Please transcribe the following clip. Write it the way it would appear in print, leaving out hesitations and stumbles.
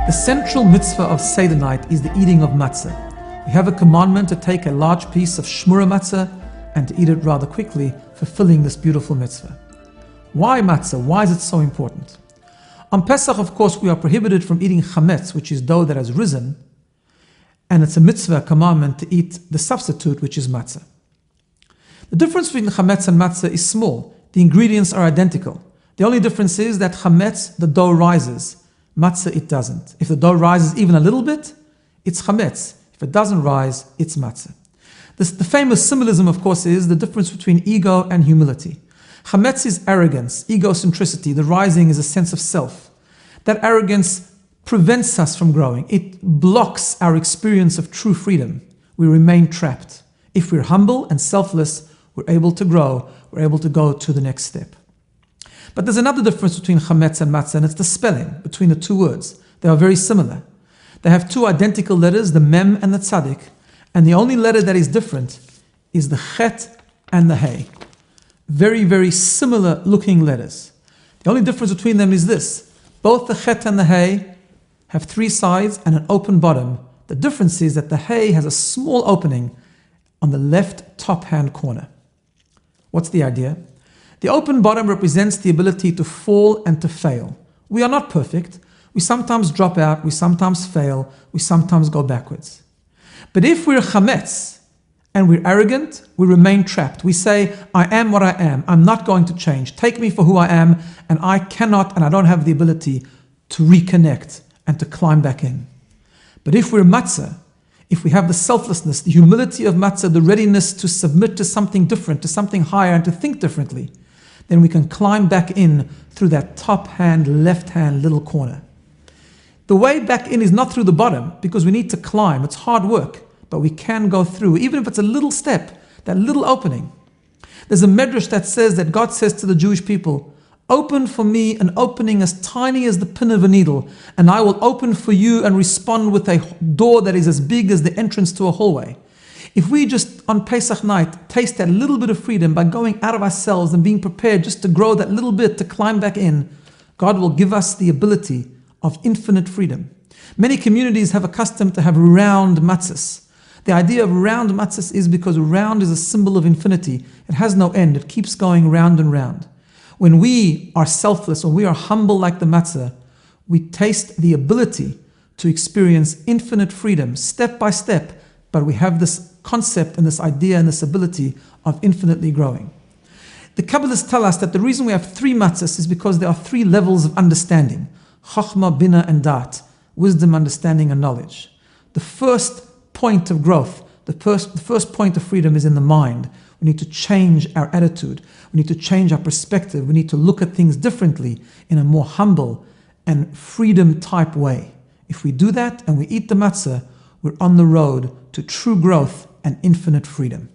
The central mitzvah of Seder night is the eating of matzah. We have a commandment to take a large piece of shmura matzah and to eat it rather quickly, fulfilling this beautiful mitzvah. Why matzah? Why is it so important? On Pesach, of course, we are prohibited from eating chametz, which is dough that has risen, and it's a mitzvah, a commandment, to eat the substitute, which is matzah. The difference between chametz and matzah is small. The ingredients are identical. The only difference is that chametz, the dough rises. Matzah, it doesn't. If the dough rises even a little bit, it's chametz. If it doesn't rise, it's matzah. The famous symbolism, of course, is the difference between ego and humility. Chametz is arrogance, egocentricity. The rising is a sense of self. That arrogance prevents us from growing. It blocks our experience of true freedom. We remain trapped. If we're humble and selfless, we're able to grow. We're able to go to the next step. But there's another difference between chametz and matzah, and it's the spelling between the two words. They are very similar. They have two identical letters, the mem and the tzadik, and the only letter that is different is the chet and the hey. Very, very similar looking letters. The only difference between them is this. Both the chet and the hey have three sides and an open bottom. The difference is that the hey has a small opening on the left top hand corner. What's the idea? The open bottom represents the ability to fall and to fail. We are not perfect. We sometimes drop out, we sometimes fail, we sometimes go backwards. But if we're chametz and we're arrogant, we remain trapped. We say, I am what I am. I'm not going to change. Take me for who I am, and I cannot and I don't have the ability to reconnect and to climb back in. But if we're matzah, if we have the selflessness, the humility of matzah, the readiness to submit to something different, to something higher, and to think differently, then we can climb back in through that top hand, left hand little corner. The way back in is not through the bottom, because we need to climb. It's hard work, but we can go through, even if it's a little step, that little opening. There's a medrash that says that God says to the Jewish people, open for me an opening as tiny as the pin of a needle, and I will open for you and respond with a door that is as big as the entrance to a hallway. If we just on Pesach night taste that little bit of freedom by going out of ourselves and being prepared just to grow that little bit, to climb back in, God will give us the ability of infinite freedom. Many communities have accustomed to have round matzahs. The idea of round matzahs is because round is a symbol of infinity. It has no end. It keeps going round and round. When we are selfless, when we are humble like the matzah, we taste the ability to experience infinite freedom step by step, but we have this concept and this idea and this ability of infinitely growing. The Kabbalists tell us that the reason we have three matzahs is because there are three levels of understanding: Chokhmah, Bina, and Dat, wisdom, understanding, and knowledge. The first point of growth, the first point of freedom is in the mind. We need to change our attitude. We need to change our perspective. We need to look at things differently in a more humble and freedom type way. If we do that and we eat the matzah, we're on the road to true growth and infinite freedom.